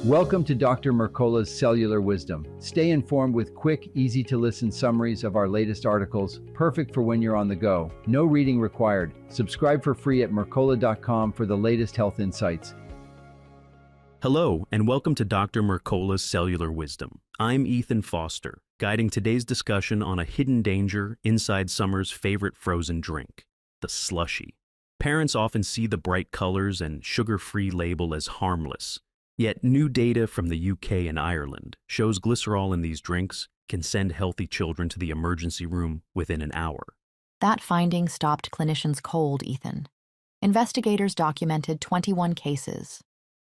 Welcome to Dr. Mercola's Cellular Wisdom. Stay informed with quick, easy-to-listen summaries of our latest articles, perfect for when you're on the go. No reading required. Subscribe for free at mercola.com for the latest health insights. Hello, and welcome to Dr. Mercola's Cellular Wisdom. I'm Ethan Foster, guiding today's discussion on a hidden danger inside summer's favorite frozen drink, the Slushie. Parents often see the bright colors and sugar-free label as harmless. Yet new data from the UK and Ireland shows glycerol in these drinks can send healthy children to the emergency room within an hour. That finding stopped clinicians cold, Ethan. Investigators documented 21 cases,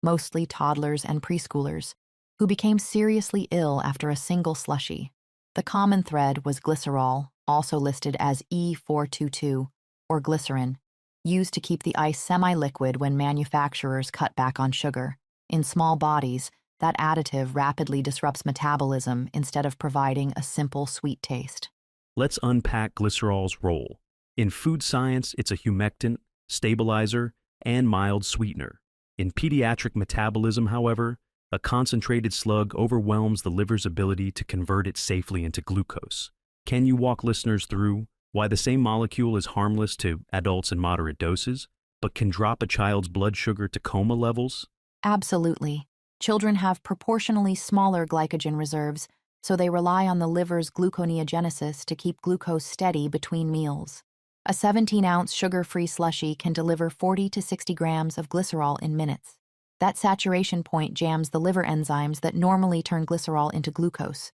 mostly toddlers and preschoolers, who became seriously ill after a single slushie. The common thread was glycerol, also listed as E422, or glycerin, used to keep the ice semi-liquid when manufacturers cut back on sugar. In small bodies, that additive rapidly disrupts metabolism instead of providing a simple sweet taste. Let's unpack glycerol's role. In food science, it's a humectant, stabilizer, and mild sweetener. In pediatric metabolism, however, a concentrated slug overwhelms the liver's ability to convert it safely into glucose. Can you walk listeners through why the same molecule is harmless to adults in moderate doses, but can drop a child's blood sugar to coma levels? Absolutely. Children have proportionally smaller glycogen reserves, so they rely on the liver's gluconeogenesis to keep glucose steady between meals. A 17-ounce sugar-free slushie can deliver 40 to 60 grams of glycerol in minutes. That saturation point jams the liver enzymes that normally turn glycerol into glucose.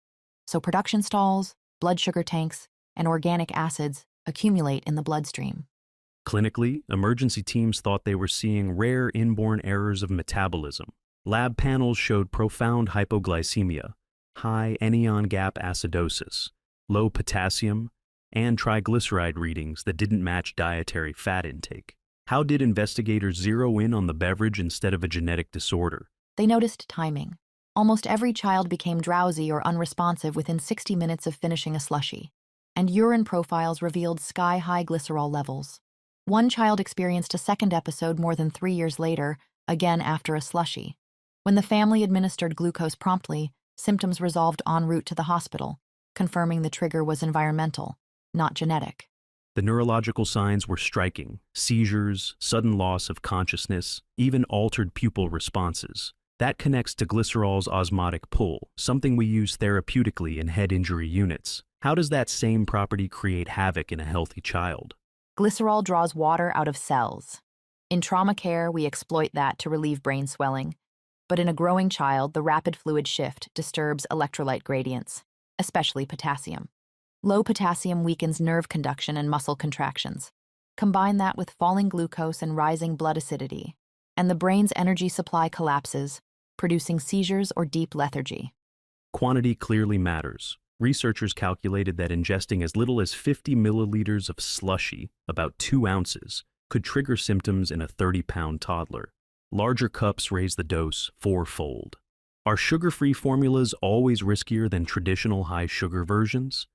So production stalls, blood sugar tanks, and organic acids accumulate in the bloodstream. Clinically, emergency teams thought they were seeing rare inborn errors of metabolism. Lab panels showed profound hypoglycemia, high anion gap acidosis, low potassium, and triglyceride readings that didn't match dietary fat intake. How did investigators zero in on the beverage instead of a genetic disorder? They noticed timing. Almost every child became drowsy or unresponsive within 60 minutes of finishing a slushie, and urine profiles revealed sky-high glycerol levels. One child experienced a second episode more than 3 years later, again after a slushie. When the family administered glucose promptly, symptoms resolved en route to the hospital, confirming the trigger was environmental, not genetic. The neurological signs were striking: seizures, sudden loss of consciousness, even altered pupil responses. That connects to glycerol's osmotic pull, something we use therapeutically in head injury units. How does that same property create havoc in a healthy child? Glycerol draws water out of cells. In trauma care, we exploit that to relieve brain swelling. But in a growing child, the rapid fluid shift disturbs electrolyte gradients, especially potassium. Low potassium weakens nerve conduction and muscle contractions. Combine that with falling glucose and rising blood acidity, and the brain's energy supply collapses, producing seizures or deep lethargy. Quantity clearly matters. Researchers calculated that ingesting as little as 50 milliliters of slushie, about 2 ounces, could trigger symptoms in a 30-pound toddler. Larger cups raise the dose 4-fold. Are sugar-free formulas always riskier than traditional high-sugar versions?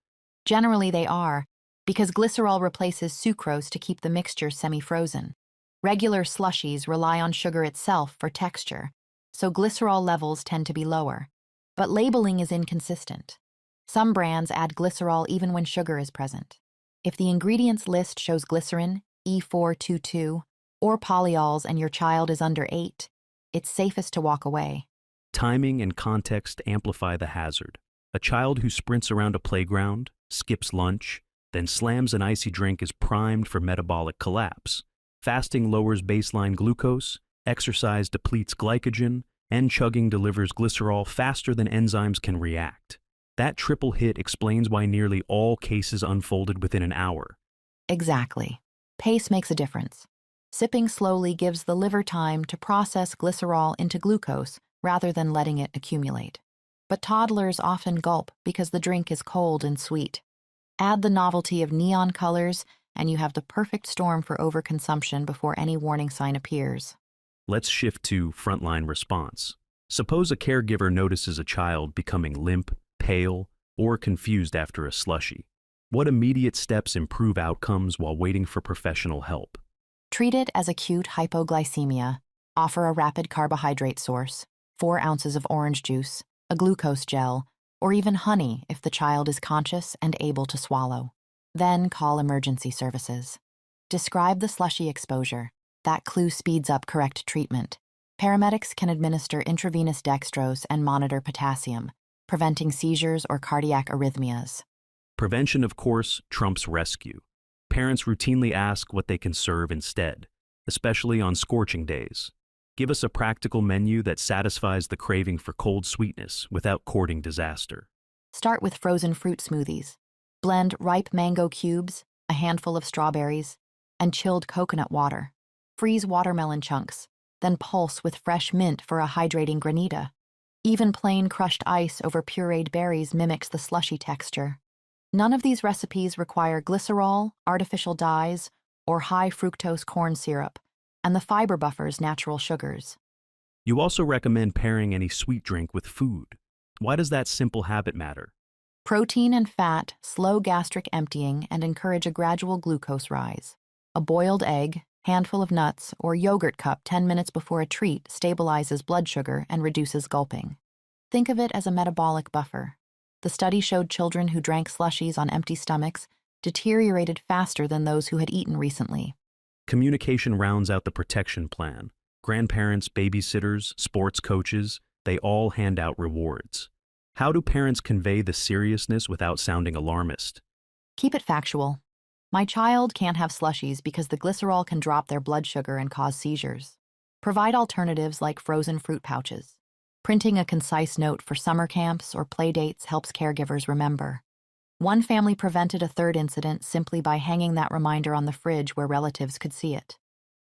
Generally they are, because glycerol replaces sucrose to keep the mixture semi-frozen. Regular slushies rely on sugar itself for texture, so glycerol levels tend to be lower. But labeling is inconsistent. Some brands add glycerol even when sugar is present. If the ingredients list shows glycerin, E422, or polyols and your child is under 8, it's safest to walk away. Timing and context amplify the hazard. A child who sprints around a playground, skips lunch, then slams an icy drink is primed for metabolic collapse. Fasting lowers baseline glucose, exercise depletes glycogen, and chugging delivers glycerol faster than enzymes can react. That triple hit explains why nearly all cases unfolded within an hour. Exactly. Pace makes a difference. Sipping slowly gives the liver time to process glycerol into glucose rather than letting it accumulate. But toddlers often gulp because the drink is cold and sweet. Add the novelty of neon colors, and you have the perfect storm for overconsumption before any warning sign appears. Let's shift to frontline response. Suppose a caregiver notices a child becoming limp, pale, or confused after a slushie. What immediate steps improve outcomes while waiting for professional help? Treat it as acute hypoglycemia, offer a rapid carbohydrate source, 4 ounces of orange juice, a glucose gel, or even honey if the child is conscious and able to swallow. Then call emergency services. Describe the Slushie exposure. That clue speeds up correct treatment. Paramedics can administer intravenous dextrose and monitor potassium, preventing seizures or cardiac arrhythmias. Prevention, of course, trumps rescue. Parents routinely ask what they can serve instead, especially on scorching days. Give us a practical menu that satisfies the craving for cold sweetness without courting disaster. Start with frozen fruit smoothies. Blend ripe mango cubes, a handful of strawberries, and chilled coconut water. Freeze watermelon chunks, then pulse with fresh mint for a hydrating granita. Even plain crushed ice over pureed berries mimics the slushy texture. None of these recipes require glycerol, artificial dyes, or high fructose corn syrup, and the fiber buffers natural sugars. You also recommend pairing any sweet drink with food. Why does that simple habit matter? Protein and fat slow gastric emptying and encourage a gradual glucose rise. A boiled egg, handful of nuts, or yogurt cup 10 minutes before a treat stabilizes blood sugar and reduces gulping. Think of it as a metabolic buffer. The study showed children who drank slushies on empty stomachs deteriorated faster than those who had eaten recently. Communication rounds out the protection plan. Grandparents, babysitters, sports coaches, they all hand out rewards. How do parents convey the seriousness without sounding alarmist? Keep it factual. My child can't have slushies because the glycerol can drop their blood sugar and cause seizures. Provide alternatives like frozen fruit pouches. Printing a concise note for summer camps or play dates helps caregivers remember. One family prevented a third incident simply by hanging that reminder on the fridge where relatives could see it.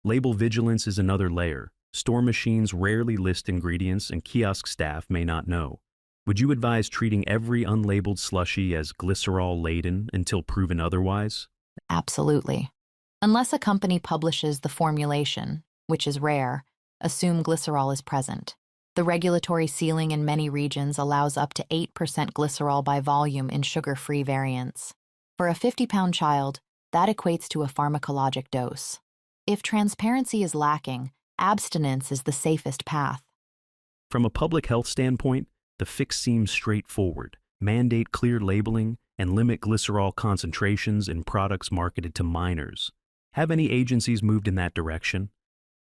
Label vigilance is another layer. Store machines rarely list ingredients and kiosk staff may not know. Would you advise treating every unlabeled slushie as glycerol-laden until proven otherwise? Absolutely. Unless a company publishes the formulation, which is rare, assume glycerol is present. The regulatory ceiling in many regions allows up to 8% glycerol by volume in sugar-free variants. For a 50-pound child, that equates to a pharmacologic dose. If transparency is lacking, abstinence is the safest path. From a public health standpoint, the fix seems straightforward. Mandate clear labeling and limit glycerol concentrations in products marketed to minors. Have any agencies moved in that direction?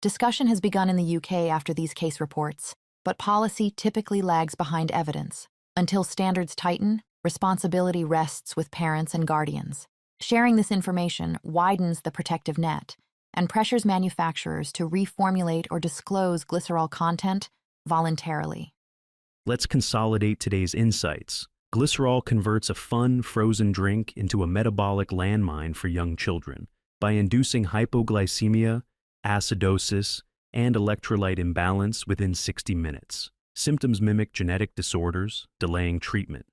Discussion has begun in the UK after these case reports, but policy typically lags behind evidence. Until standards tighten, responsibility rests with parents and guardians. Sharing this information widens the protective net and pressures manufacturers to reformulate or disclose glycerol content voluntarily. Let's consolidate today's insights. Glycerol converts a fun, frozen drink into a metabolic landmine for young children by inducing hypoglycemia, acidosis, and electrolyte imbalance within 60 minutes. Symptoms mimic genetic disorders, delaying treatment.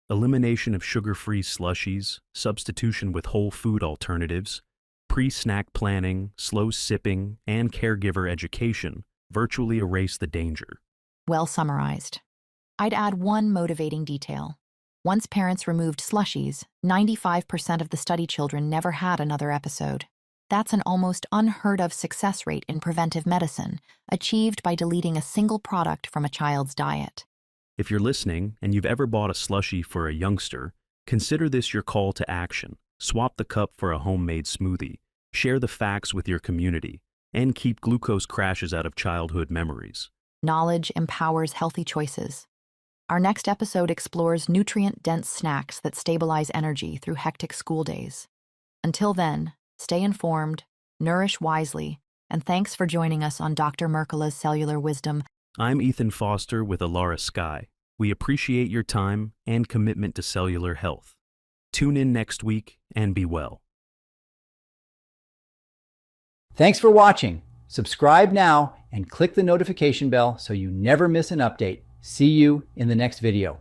Elimination of sugar-free slushies, substitution with whole food alternatives, pre-snack planning, slow sipping, and caregiver education virtually erase the danger. Well summarized. I'd add one motivating detail. Once parents removed slushies, 95% of the study children never had another episode. That's an almost unheard-of success rate in preventive medicine, achieved by deleting a single product from a child's diet. If you're listening and you've ever bought a slushie for a youngster, consider this your call to action. Swap the cup for a homemade smoothie, share the facts with your community, and keep glucose crashes out of childhood memories. Knowledge empowers healthy choices. Our next episode explores nutrient-dense snacks that stabilize energy through hectic school days. Until then, stay informed, nourish wisely, and thanks for joining us on Dr. Mercola's Cellular Wisdom. I'm Ethan Foster with Alara Sky. We appreciate your time and commitment to cellular health. Tune in next week and be well. Thanks for watching. Subscribe now and click the notification bell so you never miss an update. See you in the next video.